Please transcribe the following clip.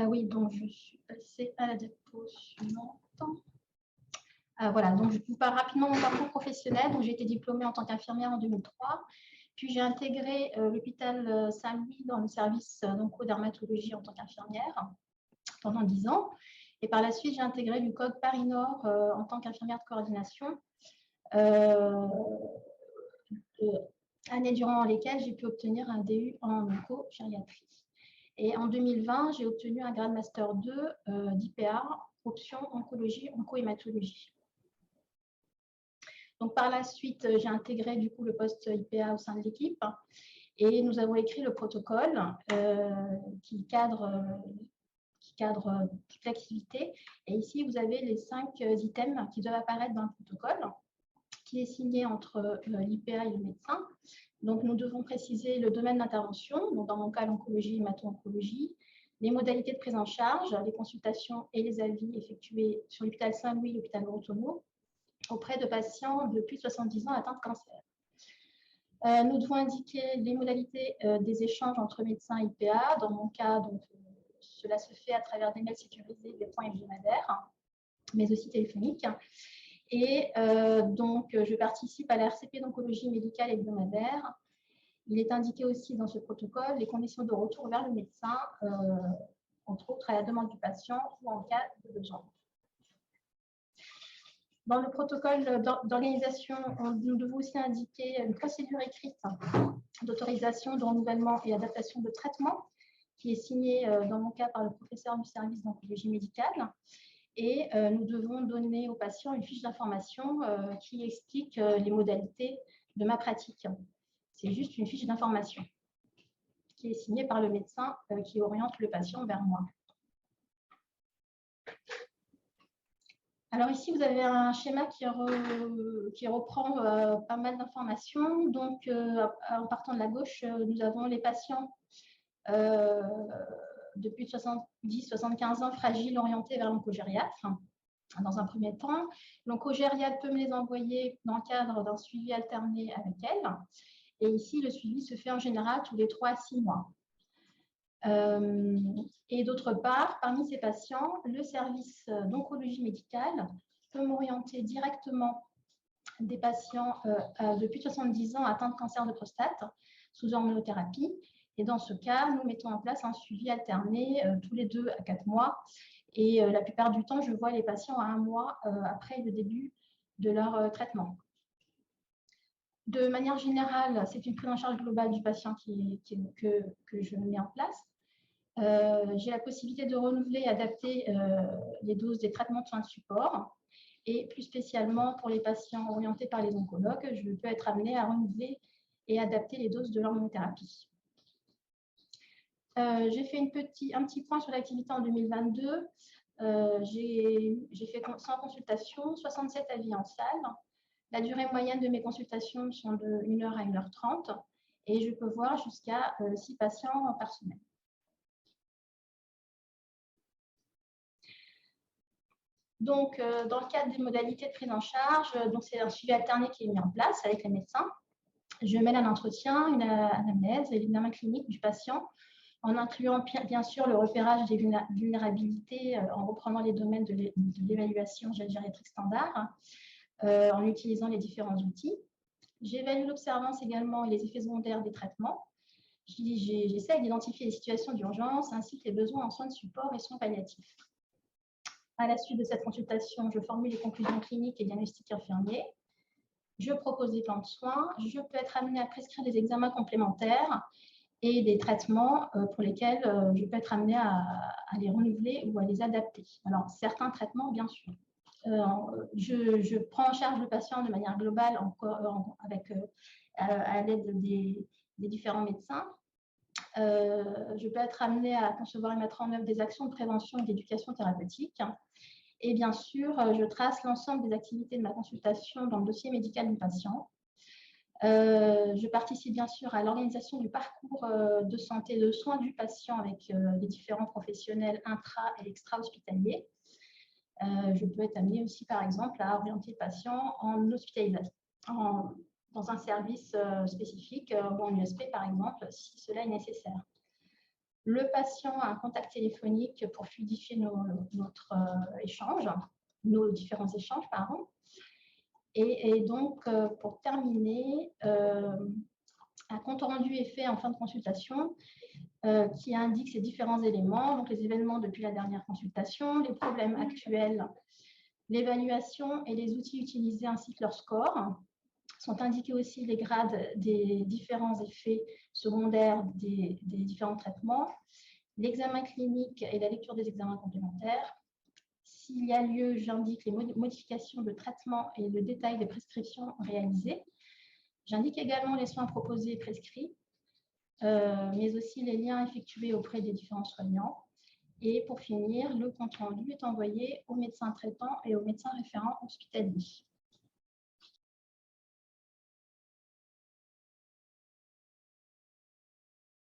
Oui, donc je suis passée à la diapo suivante. Voilà, donc je vous parle rapidement de mon parcours professionnel. Donc, j'ai été diplômée en tant qu'infirmière en 2003. Puis j'ai intégré l'hôpital Saint-Louis dans le service d'oncodermatologie en tant qu'infirmière pendant 10 ans. Et par la suite, j'ai intégré l'UCOG Paris-Nord en tant qu'infirmière de coordination, années durant lesquelles j'ai pu obtenir un DU en onco-gériatrie. Et en 2020, j'ai obtenu un grade master 2 d'IPA, option oncologie, oncohématologie. Donc, par la suite, j'ai intégré du coup le poste IPA au sein de l'équipe et nous avons écrit le protocole qui cadre toute l'activité. Et ici, vous avez les 5 items qui doivent apparaître dans le protocole, qui est signé entre l'IPA et le médecin. Donc, nous devons préciser le domaine d'intervention, donc dans mon cas, l'oncologie, hémato-oncologie, les modalités de prise en charge, les consultations et les avis effectués sur l'hôpital Saint-Louis et l'hôpital Bretonneau auprès de patients de plus de 70 ans atteints de cancer. Nous devons indiquer les modalités des échanges entre médecins et IPA. Dans mon cas, donc, cela se fait à travers des mails sécurisés, des points hebdomadaires, mais aussi téléphoniques. Et donc, je participe à la RCP d'oncologie médicale hebdomadaire. Il est indiqué aussi dans ce protocole les conditions de retour vers le médecin, entre autres à la demande du patient ou en cas de besoin. Dans le protocole d'organisation, nous devons aussi indiquer une procédure écrite d'autorisation, de renouvellement et adaptation de traitement qui est signée, dans mon cas, par le professeur du service d'oncologie médicale. Et nous devons donner aux patients une fiche d'information qui explique les modalités de ma pratique. C'est juste une fiche d'information qui est signée par le médecin qui oriente le patient vers moi. Alors ici, vous avez un schéma qui reprend pas mal d'informations. Donc, en partant de la gauche, nous avons les patients de plus de 70-75 ans fragiles orientés vers l'oncogériatre. Dans un premier temps, l'oncogériatre peut me les envoyer dans le cadre d'un suivi alterné avec elle. Et ici, le suivi se fait en général tous les 3 à 6 mois. Et d'autre part, parmi ces patients, le service d'oncologie médicale peut m'orienter directement des patients de plus de 70 ans atteints de cancer de prostate sous hormonothérapie. Et dans ce cas, nous mettons en place un suivi alterné tous les 2 à 4 mois. Et la plupart du temps, je vois les patients à 1 mois après le début de leur traitement. De manière générale, c'est une prise en charge globale du patient que je mets en place. J'ai la possibilité de renouveler et adapter les doses des traitements de soins de support. Et plus spécialement pour les patients orientés par les oncologues, je peux être amenée à renouveler et adapter les doses de l'hormonothérapie. J'ai fait un petit point sur l'activité en 2022. J'ai fait 100 consultations, 67 avis en salle. La durée moyenne de mes consultations sont de 1 heure à 1 heure 30 et je peux voir jusqu'à 6 patients par semaine. Donc, dans le cadre des modalités de prise en charge, c'est un suivi alterné qui est mis en place avec les médecins. Je mène un entretien, une anamnèse et l'examen clinique du patient, en incluant bien sûr le repérage des vulnérabilités, en reprenant les domaines de l'évaluation gériatrique standard, en utilisant les différents outils. J'évalue l'observance également et les effets secondaires des traitements. J'essaie d'identifier les situations d'urgence ainsi que les besoins en soins de support et soins palliatifs. À la suite de cette consultation, je formule les conclusions cliniques et diagnostics infirmiers. Je propose des plans de soins. Je peux être amenée à prescrire des examens complémentaires et des traitements pour lesquels je peux être amenée à les renouveler ou à les adapter. Alors, certains traitements, bien sûr. Je prends en charge le patient de manière globale à l'aide des différents médecins. Je peux être amenée à concevoir et mettre en œuvre des actions de prévention et d'éducation thérapeutique. Et bien sûr, je trace l'ensemble des activités de ma consultation dans le dossier médical du patient. Je participe bien sûr à l'organisation du parcours de santé et de soins du patient avec les différents professionnels intra- et extra-hospitaliers. Je peux être amenée aussi, par exemple, à orienter le patient en hospitalisation, dans un service spécifique ou en USP, par exemple, si cela est nécessaire. Le patient a un contact téléphonique pour fluidifier notre échange, nos différents échanges, pardon. Et donc, pour terminer, un compte rendu est fait en fin de consultation qui indique ces différents éléments, donc les événements depuis la dernière consultation, les problèmes actuels, l'évaluation et les outils utilisés ainsi que leur score. Sont indiqués aussi les grades des différents effets secondaires des différents traitements, l'examen clinique et la lecture des examens complémentaires. S'il y a lieu, j'indique les modifications de traitement et le détail des prescriptions réalisées. J'indique également les soins proposés et prescrits, mais aussi les liens effectués auprès des différents soignants. Et pour finir, le compte-rendu est envoyé au médecin traitant et au médecin référent hospitalier.